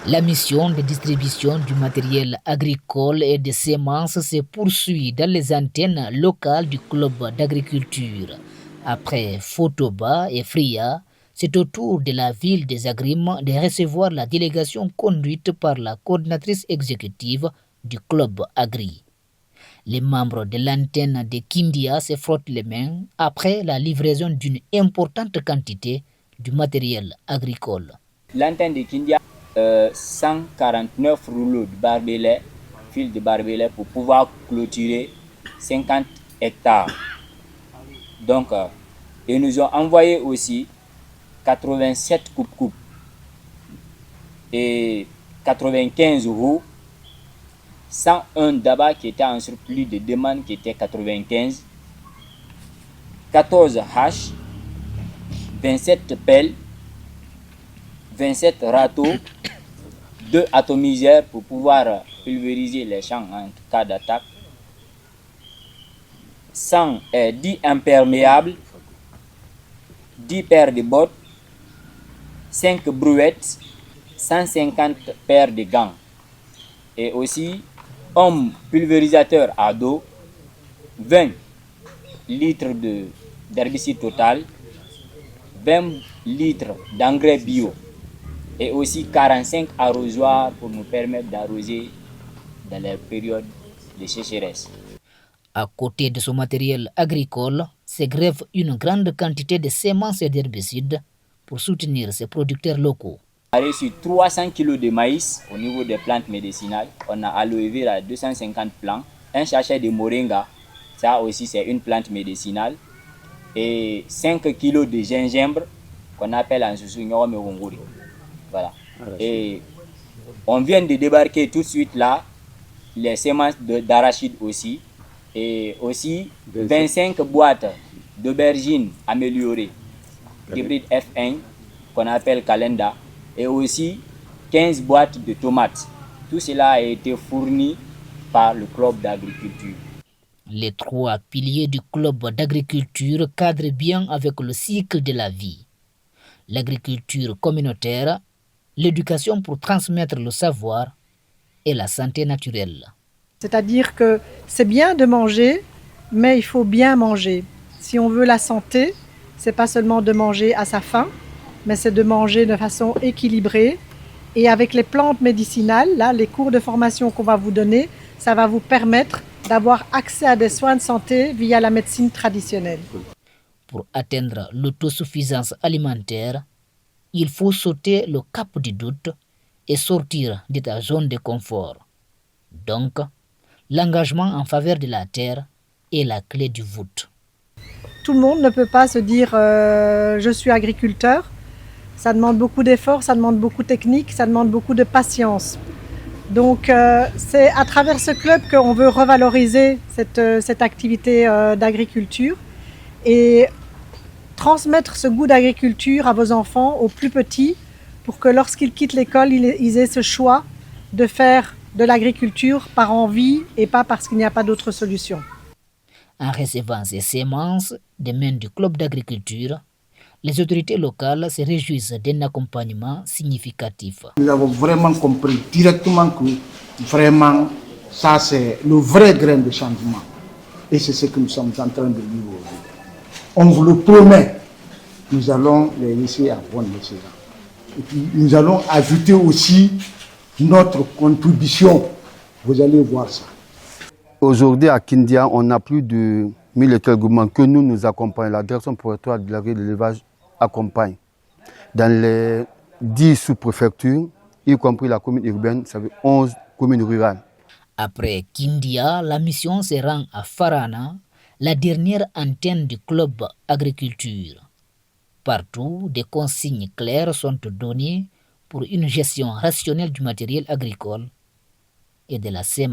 La mission de distribution du matériel agricole et de semences se poursuit dans les antennes locales du club d'agriculture. Après Fotoba et Fria, c'est au tour de la ville des Agrimes de recevoir la délégation conduite par la coordinatrice exécutive du club Agri. Les membres de l'antenne de Kindia se frottent les mains après la livraison d'une importante quantité du matériel agricole. L'antenne de Kindia, 149 rouleaux de barbelés, fil de barbelés pour pouvoir clôturer 50 hectares. Donc, ils nous ont envoyé aussi 87 coupes et 95 roues, 101 d'abord qui était en surplus de demande qui était 95, 14 haches, 27 pelles, 27 râteaux, 2 atomiseurs pour pouvoir pulvériser les champs en cas d'attaque, 10 imperméables, 10 paires de bottes, 5 brouettes, 150 paires de gants et aussi un pulvérisateur à dos, 20 litres d'herbicide total, 20 litres d'engrais bio et aussi 45 arrosoirs pour nous permettre d'arroser dans les périodes de sécheresse. À côté de ce matériel agricole, se grève une grande quantité de semences et d'herbicides pour soutenir ces producteurs locaux. On a reçu 300 kg de maïs au niveau des plantes médicinales. On a aloe vera 250 plants, un sachet de moringa, ça aussi c'est une plante médicinale, et 5 kg de gingembre qu'on appelle en Soussou Nyome Runguri. Voilà. Et on vient de débarquer tout de suite là les semences d'arachide aussi, et aussi 25 boîtes d'aubergines améliorées, hybride F1 qu'on appelle Calenda, et aussi 15 boîtes de tomates. Tout cela a été fourni par le club d'agriculture. Les 3 piliers du club d'agriculture cadrent bien avec le cycle de la vie. L'agriculture communautaire, l'éducation pour transmettre le savoir et la santé naturelle. C'est-à-dire que c'est bien de manger, mais il faut bien manger. Si on veut la santé, c'est pas seulement de manger à sa faim, mais c'est de manger de façon équilibrée. Et avec les plantes médicinales, là, les cours de formation qu'on va vous donner, ça va vous permettre d'avoir accès à des soins de santé via la médecine traditionnelle. Pour atteindre l'autosuffisance alimentaire, il faut sauter le cap du doute et sortir de ta zone de confort. Donc, l'engagement en faveur de la terre est la clé du voûte. Tout le monde ne peut pas se dire je suis agriculteur. Ça demande beaucoup d'efforts, ça demande beaucoup de technique, ça demande beaucoup de patience. Donc c'est à travers ce club qu'on veut revaloriser cette activité d'agriculture et transmettre ce goût d'agriculture à vos enfants, aux plus petits, pour que lorsqu'ils quittent l'école, ils aient ce choix de faire de l'agriculture par envie et pas parce qu'il n'y a pas d'autre solution. En recevant ces semences des mains du club d'agriculture, les autorités locales se réjouissent d'un accompagnement significatif. Nous avons vraiment compris directement que vraiment ça c'est le vrai grain de changement. Et c'est ce que nous sommes en train de vivre aujourd'hui. On vous le promet, nous allons les laisser à bon escient. Et puis nous allons ajouter aussi notre contribution. Vous allez voir ça. Aujourd'hui à Kindia, on a plus de 1000 hectares que nous accompagnons. La direction préfectorale de l'agriculture et de l'élevage accompagne. Dans les 10 sous-préfectures, y compris la commune urbaine, ça fait 11 communes rurales. Après Kindia, la mission se rend à Farana, la dernière antenne du club agriculture. Partout, des consignes claires sont données pour une gestion rationnelle du matériel agricole et de la semence.